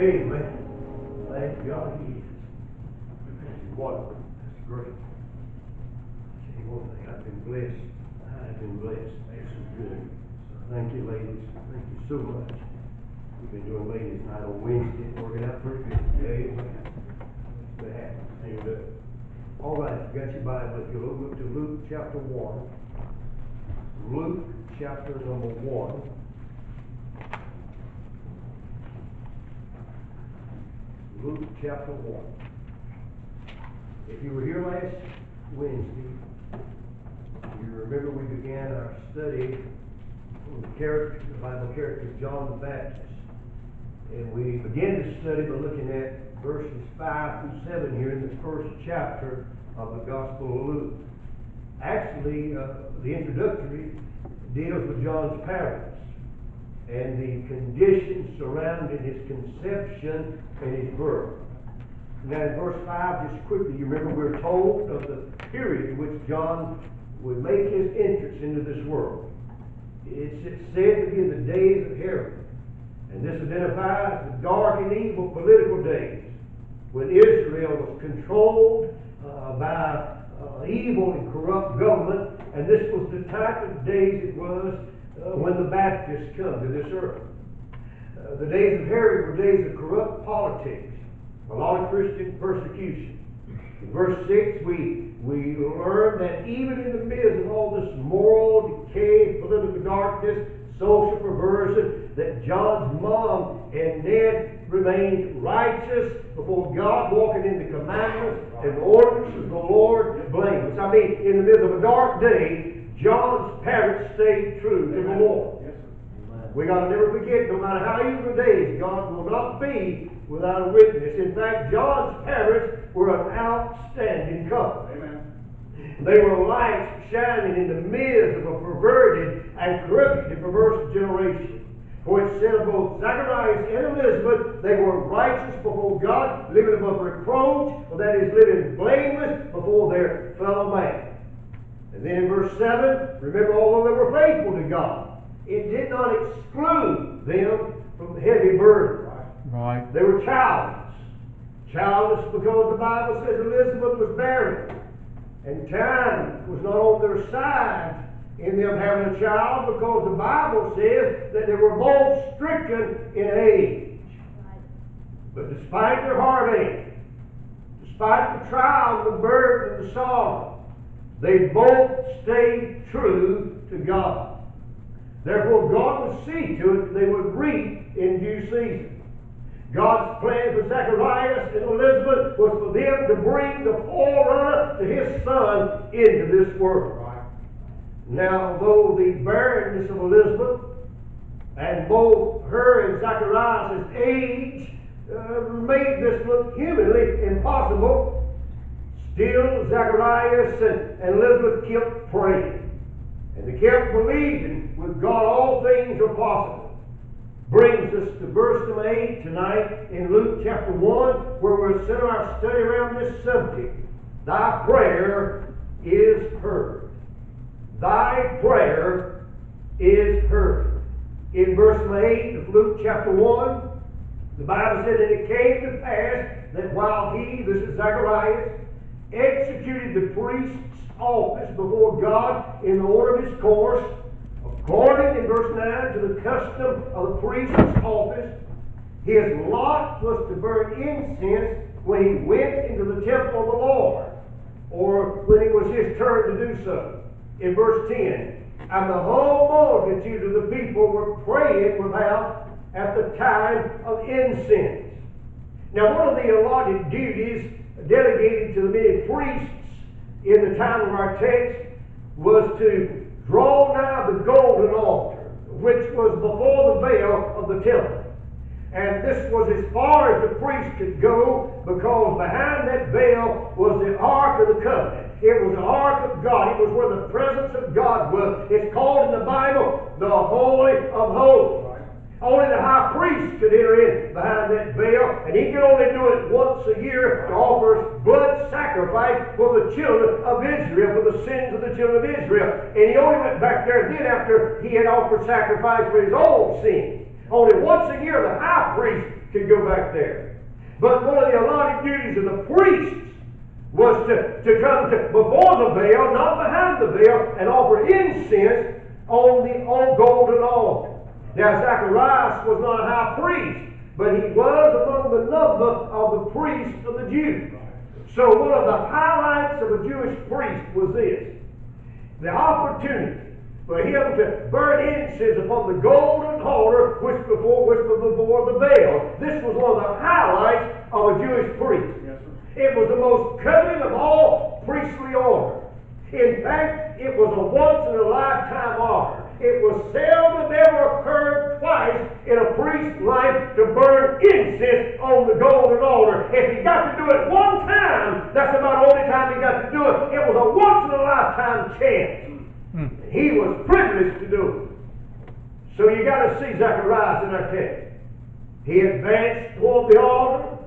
Amen. Thank God He is. Wonderful. That's great. I'll tell you one thing, I've been blessed. I've been blessed. That's so good. So thank you, ladies. Thank you so much. We've been doing ladies' night on Wednesday, working out pretty good. Amen. It's happy. Amen. All right, if you got your Bible, if you look to Luke chapter 1. Luke chapter number 1. Luke chapter 1. If you were here last Wednesday, you remember we began our study on the Bible character of John the Baptist. And we began to study by looking at verses 5 through 7 here in the first chapter of the Gospel of Luke. Actually, the introductory deals with John's parents and the conditions surrounding his conception and his birth. Now in verse 5, just quickly, you remember we're told of the period in which John would make his entrance into this world. It's said to be in the days of Herod. And this identifies the dark and evil political days when Israel was controlled by evil and corrupt government. And this was the type of days it was when the Baptists come to this earth. The days of Herod were days of corrupt politics, a lot of Christian persecution. In verse 6, we learn that even in the midst of all this moral decay, political darkness, social perversion, that John's mom and dad remained righteous before God, walking in the commandments and ordinances of the Lord blameless. I mean, in the midst of a dark day, John's parents stayed true to the Lord. Yes, we got to never forget, no matter how evil the days, God will not be without a witness. In fact, John's parents were an outstanding couple. Amen. They were lights shining in the midst of a perverted and corrupt and perverse generation. For it said of both Zacharias and Elizabeth, they were righteous before God, living above reproach, or that is, living blameless before their fellow man. And then in verse 7, remember, although they were faithful to God, it did not exclude them from the heavy burden. Right. They were childless. Childless because the Bible says Elizabeth was barren. And time was not on their side in them having a child, because the Bible says that they were both stricken in age. But despite their heartache, despite the trial, the burden, and the sorrow, they both stayed true to God. Therefore, God would see to it they would reap in due season. God's plan for Zacharias and Elizabeth was for them to bring the forerunner to his son into this world. Now, though the barrenness of Elizabeth and both her and Zacharias' age made this look humanly impossible, still, Zacharias and Elizabeth kept praying. And they kept believing with God all things are possible. Brings us to verse number 8 tonight in Luke chapter 1, where we'll center our study around this subject. Thy prayer is heard. Thy prayer is heard. In verse number 8 of Luke chapter 1, the Bible said that it came to pass that while he, this is Zacharias, executed the priest's office before God in the order of his course, according in verse 9 to the custom of the priest's office, his lot was to burn incense when he went into the temple of the Lord, or when it was his turn to do so. In verse 10, and the whole multitude of the people were praying without at the time of incense. Now, one of the allotted duties delegated to the many priests in the time of our text was to draw nigh the golden altar, which was before the veil of the temple. And this was as far as the priest could go, because behind that veil was the Ark of the Covenant. It was the Ark of God. It was where the presence of God was. It's called in the Bible the Holy of Holies. Only the high priest could enter in behind that veil, and he could only do it once a year to offer blood sacrifice for the children of Israel, for the sins of the children of Israel. And he only went back there then after he had offered sacrifice for his own sins. Only once a year the high priest could go back there. But one of the allotted duties of the priests was to come before the veil, not behind the veil, and offer incense on the golden altar. Now, Zacharias was not a high priest, but he was among the number of the priests of the Jews. So one of the highlights of a Jewish priest was this: the opportunity for him to burn incense upon the golden altar which was before the veil. This was one of the highlights of a Jewish priest. Yes, sir. It was the most coveted of all priestly orders. In fact, it was a once-in-a-lifetime honor. It was seldom ever occurred twice in a priest's life to burn incense on the golden altar. If he got to do it one time, that's about the only time he got to do it. It was a once-in-a-lifetime chance. He was privileged to do it. So you got to see Zacharias in that text. He advanced toward the altar.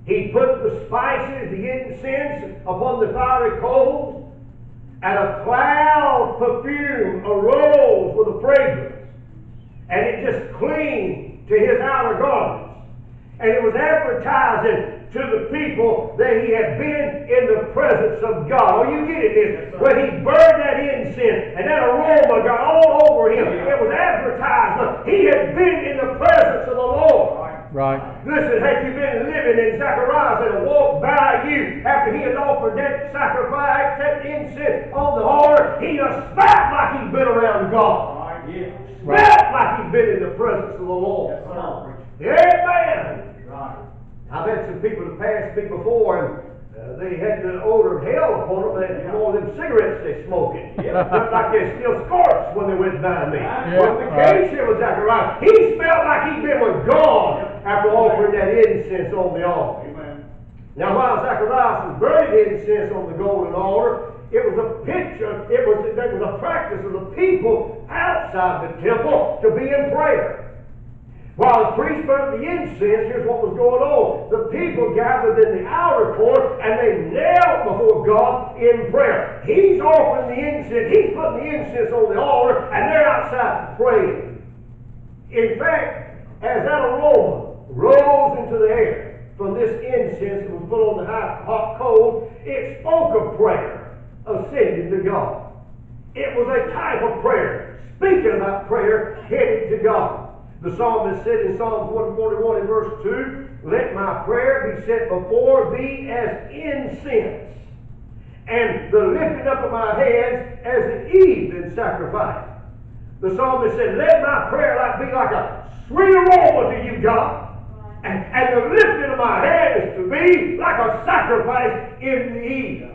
He put the spices, the incense, upon the fiery coals, and a cloud perfume arose with a fragrance, and it just clinged to his outer garments. And it was advertising to the people that he had been in the presence of God. Oh, you get it, this? When he burned that incense and that aroma got all over him, it was advertising he had been in the presence of the Lord. Right. Listen, had you been living in Zacharias and walked by you after he had offered that sacrifice, that incense on the altar, he'd have smelled like he'd been around God. Yeah. Smelled like he'd been in the presence of the Lord. Amen. Right. I've had some people that passed me before, and they had the odor of hell upon them, and more of them cigarettes they smoking. Looked like they still scorched when they went by me. But the case here with Zacharias, he smelled like he'd been with God after offering that incense on the altar. Amen. Now, while Zacharias was burning incense on the golden altar, it was a picture, it was a practice of the people outside the temple to be in prayer. While the priest burnt the incense, here's what was going on. The people gathered in the outer court and they knelt before God in prayer. He's offering the incense, he's putting the incense on the altar, and they're outside praying. In fact, as that aroma rose into the air from this incense that was put on the hot coals, it spoke of prayer ascending to God. It was a type of prayer, speaking about prayer headed to God. The psalmist said in Psalms 141 and verse 2, "Let my prayer be set before thee as incense, and the lifting up of my hands as an evening sacrifice." The psalmist said, "Let my prayer be like a sweet aroma to you, God, and the lifting of my hands to thee like a sacrifice in the evening."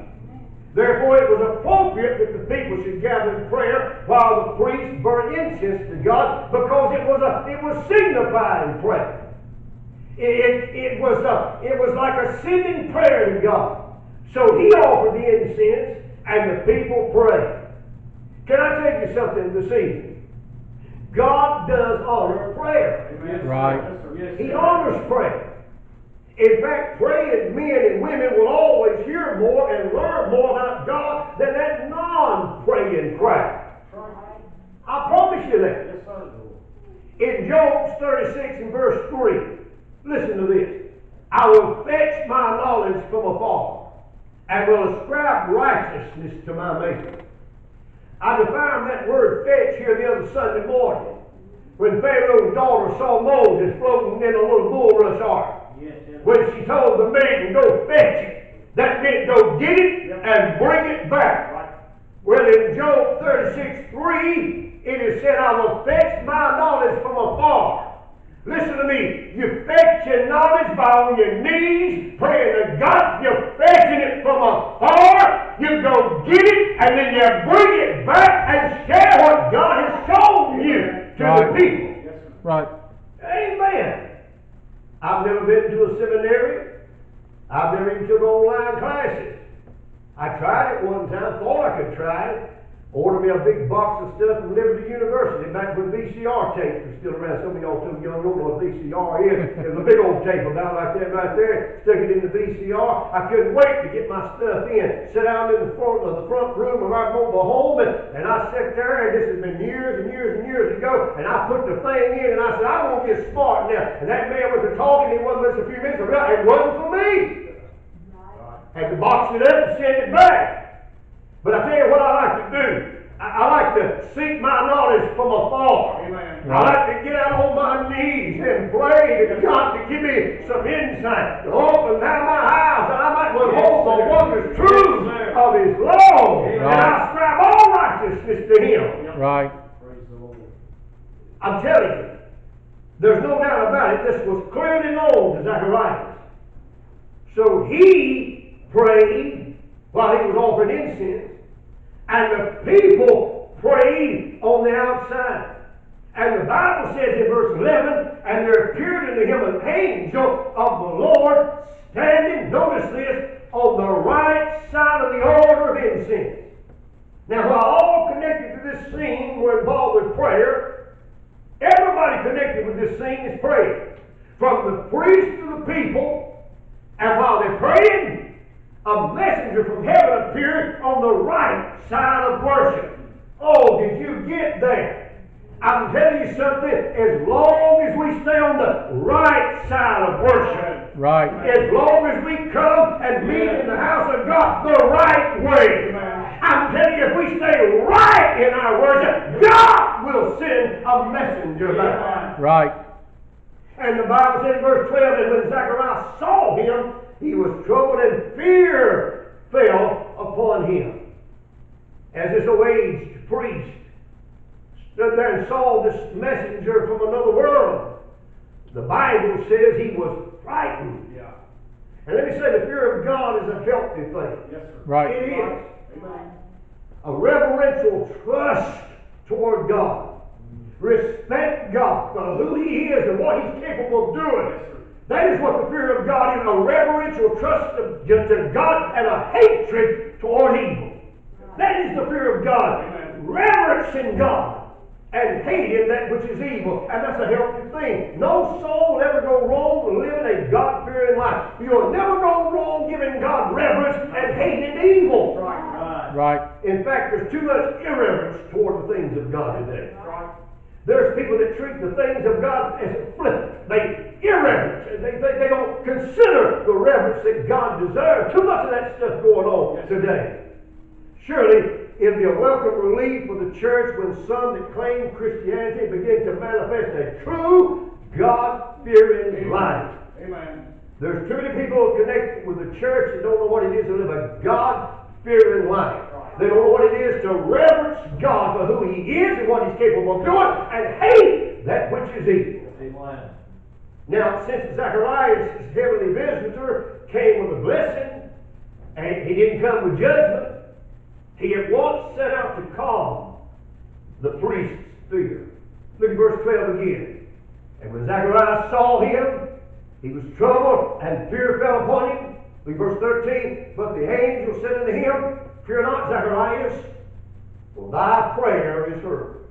Therefore, it was appropriate that the people should gather in prayer while the priests burned incense to God, because it was signifying prayer. It was like a sending prayer to God. So he offered the incense, and the people prayed. Can I tell you something this evening? God does honor prayer. Amen. Right. Yes, He sir. honors prayer. In fact, praying men and women will always hear more and learn more about God than that non-praying crowd. I promise you that. Yes, sir. In Job 36 and verse 3, listen to this. "I will fetch my knowledge from afar, and will ascribe righteousness to my Maker." I defined that word fetch here the other Sunday morning, when Pharaoh's daughter saw Moses floating in a little bulrush ark. Yes, yes. When she told the maiden, "Go fetch it," that meant go get it and bring it back. Right. Well, in Job 36:3, it is said, "I will fetch my knowledge from afar." Listen to me. You fetch your knowledge by on your knees, praying to God. You're fetching it from afar. You go get it, and then you bring it back and share what God has shown you to the people. Yes, sir. Right. Amen. I've never been to a seminary. I've never even took online classes. I tried it one time, thought I could try it. Ordered me a big box of stuff from Liberty University back when VCR tapes were still around. Some of y'all too young don't know what VCR is. It was a big old tape about like that right there. Stuck it in the VCR. I couldn't wait to get my stuff in. Sit down in the front room of our mobile home, and I sat there, and this has been years and years and years ago, and I put the thing in, and I said, I want to get smart now. And that man was talking, he wasn't just a few minutes ago. It wasn't for me. Had to box it up and send it back. But I tell you what I like to do. I like to seek my knowledge from afar. Amen. I like to get out on my knees and pray to God to give me some insight, to open down my eyes, that I might behold the wondrous truth of His law. Amen. And I ascribe all righteousness to Him. Right. I'm telling you, there's no doubt about it. This was clearly known to Zacharias. So he prayed while he was offering incense. And the people prayed on the outside. And the Bible says in verse 11, and there appeared unto him an angel of the Lord standing, notice this, on the right side of the altar of incense. Now, while all connected to this scene were involved with prayer, everybody connected with this scene is praying. From the priest to the people, and while they're praying, a messenger from heaven appeared on the right side of worship. Oh, did you get that? I'm telling you something, as long as we stay on the right side of worship, right, as long as we come and meet in the house of God the right way, I'm telling you, if we stay right in our worship, God will send a messenger back. Right. And the Bible said in verse 12 that when Zacharias saw him, he was troubled, and fear fell upon him. As this aged priest stood there and saw this messenger from another world, the Bible says he was frightened. Yeah. And let me say, the fear of God is a healthy thing. Yes, sir. Right. It is. Amen. A reverential trust toward God. Respect God for who He is and what He's capable of doing. That is what the fear of God is, a reverential trust to God and a hatred toward evil. That is the fear of God. Reverencing God and hating that which is evil. And that's a healthy thing. No soul will ever go wrong living a God-fearing life. You'll never go wrong giving God reverence and hating evil. Right. In fact, there's too much irreverence toward the things of God today. There's people that treat the things of God as flippant. They irreverence. They don't consider the reverence that God deserves. Too much of that stuff going on today. Surely, it'd be a welcome relief for the church when some that claim Christianity begin to manifest a true God-fearing life. Amen. There's too many people connected with the church that don't know what it is to live a God-fearing life. They don't know what it is to reverence God for who He is and what He's capable of doing, and hate that which is evil. Amen. Now, since Zacharias, his heavenly visitor, came with a blessing, and he didn't come with judgment, he at once set out to calm the priest's fear. Look at verse 12 again. And when Zacharias saw him, he was troubled, and fear fell upon him. Look at verse 13. But the angel said unto him, Fear not, Zacharias, for thy prayer is heard.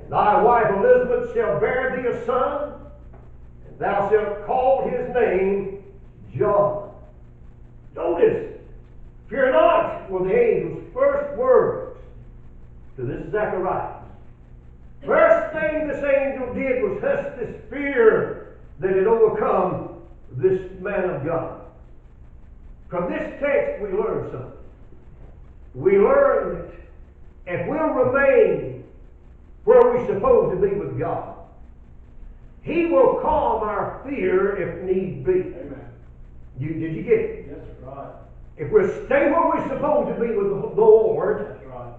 And thy wife Elizabeth shall bear thee a son, and thou shalt call his name John. Notice, fear not, were the angel's first words to this Zacharias. First thing this angel did was hush this fear that had overcome this man of God. From this text we learn something. We learn that if we'll remain where we're supposed to be with God, He will calm our fear if need be. Amen. Did you get it? Yes, right. If we'll stay where we're supposed to be with the Lord, that's right,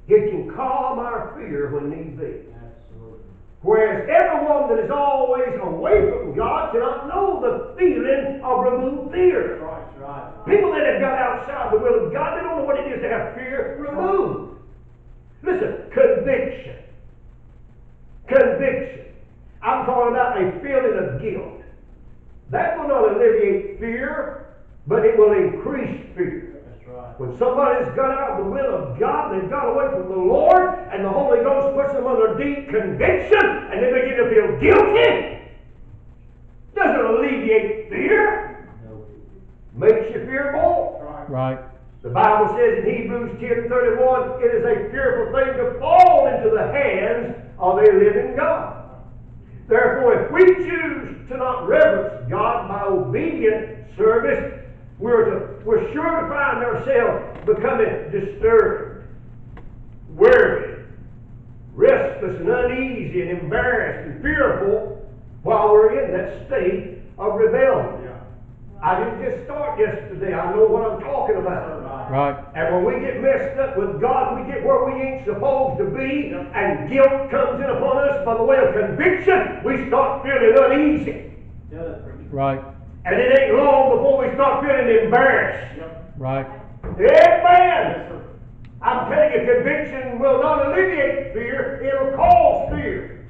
He can calm our fear when need be. Absolutely. Whereas everyone that is always away from God cannot know the feeling of removed fear. Right, right. People that have got outside the will of God, they don't know what it is to have fear removed. Listen, conviction. Conviction. I'm talking about a feeling of guilt. That will not alleviate fear, but it will increase fear. That's right. When somebody's got out of the will of God, they've got away from the Lord, and the Holy Ghost puts them under deep conviction, and they begin to feel guilty. Doesn't alleviate fear. Makes you fear more. Right. The Bible says in Hebrews 10:31, it is a fearful thing to fall into the hands of a living God. Therefore, if we choose to not reverence God by obedient service, we're sure to find ourselves becoming disturbed, worried, restless and uneasy and embarrassed and fearful while we're in that state of rebellion. I didn't just start yesterday. I know what I'm talking about. Right. And when we get messed up with God, we get where we ain't supposed to be, and guilt comes in upon us by the way of conviction. We start feeling uneasy. Right. And it ain't long before we start feeling embarrassed. Right. Amen. I'm telling you, conviction will not alleviate fear, it'll cause fear.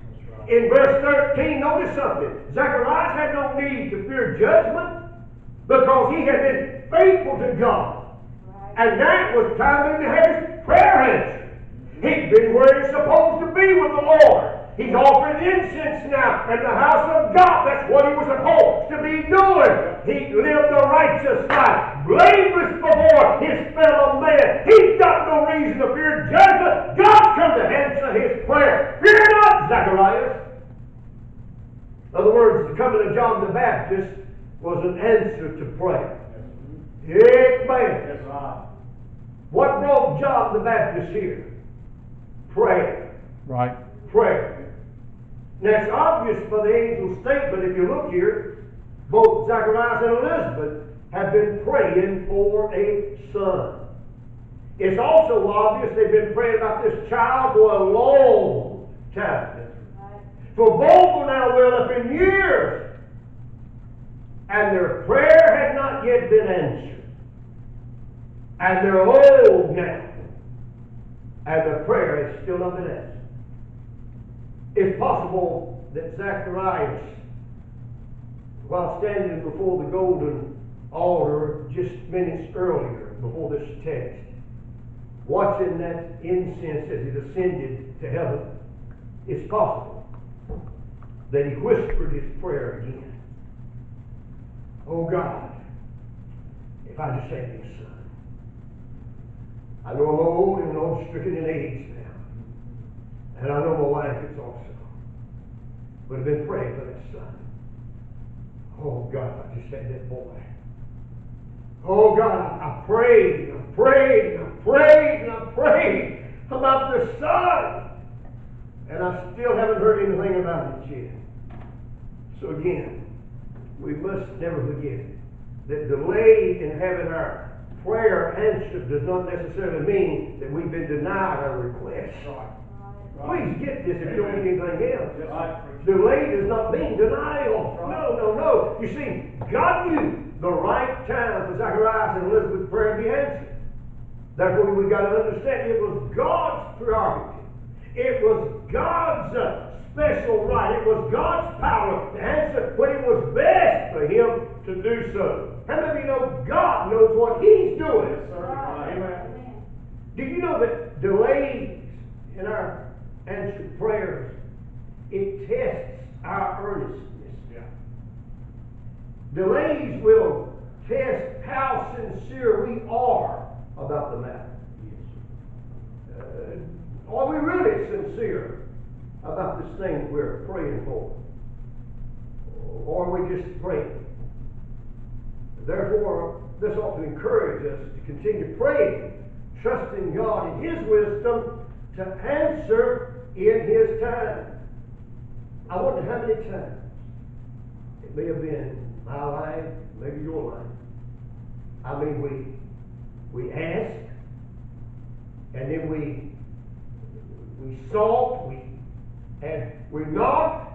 In verse 13, notice something. Zacharias had no need to fear judgment because he had been faithful to God. And now it was time to have his prayer answered. He'd been where he's supposed to be with the Lord. He's offering incense now in the house of God. That's what he was supposed to be doing. He lived a righteous life, blameless before his fellow man. He's got no reason to fear judgment. God's come to answer his prayer. Fear not, Zacharias. In other words, the coming of John the Baptist was an answer to prayer. Amen. What brought John the Baptist here? Prayer. Right. Prayer. Now it's obvious by the angel's statement, if you look here, both Zacharias and Elizabeth have been praying for a son. It's also obvious they've been praying about this child for a long time. For both were now well up in years, and their prayer had not yet been answered. And they're old now, and their prayer has still not been answered. It's possible that Zacharias, while standing before the golden altar just minutes earlier, before this text, watching that incense as it ascended to heaven, it's possible that he whispered his prayer again. Oh God, if I just had this son. I know I'm old and old stricken in age now. And I know my wife is also. But I've been praying for that son. Oh God, if I just had that boy. Oh God, I prayed and I prayed and I prayed and I prayed about the son. And I still haven't heard anything about it yet. So again, we must never forget that delay in having our prayer answered does not necessarily mean that we've been denied our request. Please get this if you don't need anything else. Delay does not mean denial. No. You see, God knew the right time for Zacharias and Elizabeth's prayer to be answered. Therefore, we've got to understand it was God's prerogative. It was God's special right. It was God's power to answer when it was best for him to do so. How many of you know God knows what he's doing? Yes, sir. Amen. Do you know that delays in our answered prayers, it tests our earnestness? Yeah. Delays will test how sincere we are about the matter. Are we really sincere about this thing we're praying for? Or are we just praying? Therefore, this ought to encourage us to continue praying, trusting God in his wisdom to answer in his time. I wonder how many times it may have been my life, maybe your life. I mean, we ask, and then we sought, and we knocked.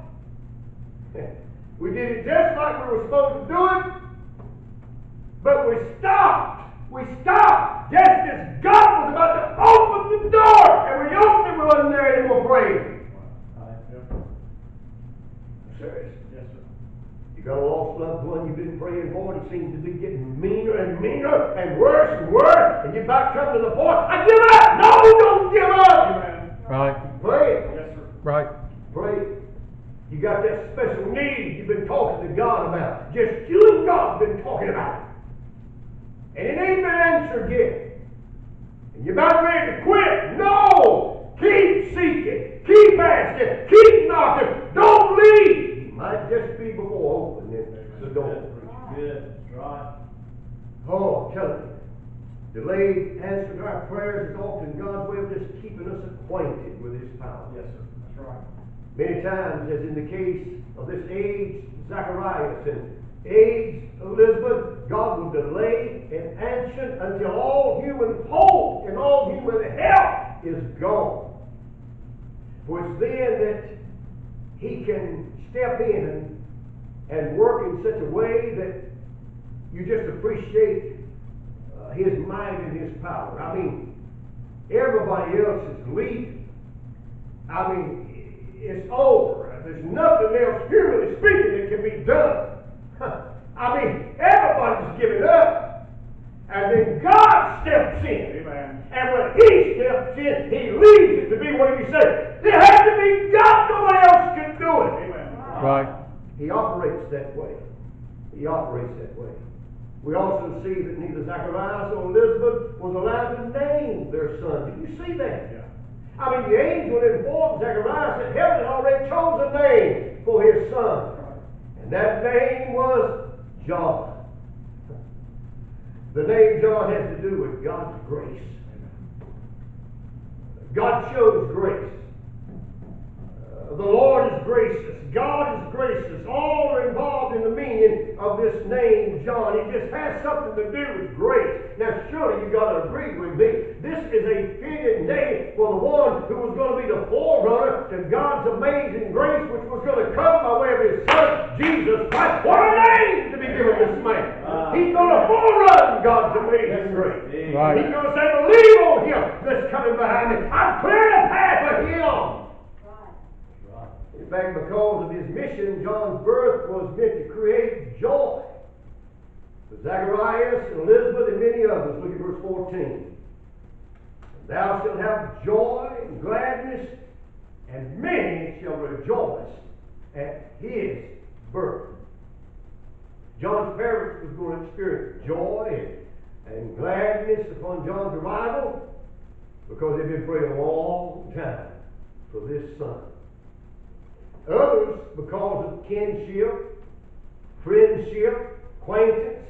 We did it just like we were supposed to do it, but we stopped. We stopped just as God was about to open the door, and when he opened it, we wasn't there anymore praying. I'm serious. Yes, sir. You got a lost loved one you've been praying for, and he seems to be getting meaner and meaner and worse, and you about come to the point, I give up! No, don't give up! Amen. Right. Pray. Yes, sir. Right. Pray. You got that special need you've been talking to God about. Just you and God been talking about it. And it ain't been answered yet. And you're about ready to quit. No! Keep seeking. Keep asking. Keep knocking. Don't leave. He might just be before opening the door. Good. That's right. Oh, I'm telling you. Delayed answer to our prayers is often God's way of just keeping us acquainted with His power. Yes, sir. That's right. Many times, as in the case of this aged Zacharias and aged Elizabeth, God will delay an answer until all human hope and all human help is gone. For it's then that He can step in and work in such a way that you just appreciate His might and His power. I mean, everybody else is leaving. I mean, it's over. There's nothing else, humanly speaking, that can be done. I mean, everybody's giving up. And then God steps in. Amen. And when He steps in, He leaves it to be what He said. It has to be God. Nobody else can do it. Amen. Right. He operates that way. He operates that way. We also see that neither Zacharias or Elizabeth was allowed to name their son. Did you see that? Yeah. I mean, the angel informed Zacharias that heaven had already chose a name for his son. And that name was John. The name John has to do with God's grace. God shows grace. The Lord is gracious. God is gracious. All are involved in the meaning of this name, John. It just has something to do with grace. Now, surely you got to agree with me. This is a fitting name for the one who was going to be the forerunner to God's amazing grace, which was going to come by way of His Son, Jesus Christ. What a name to be given this man. He's going to forerun God's amazing grace. Right. He's going to say, believe on Him that's coming behind me. I'm clearing a path for Him. In fact, because of his mission, John's birth was meant to create joy. For Zacharias and Elizabeth and many others, look at verse 14. Thou shalt have joy and gladness, and many shall rejoice at his birth. John's parents was going to experience joy and gladness upon John's arrival because they've been praying a long time for this son. Others, because of kinship, friendship, acquaintance,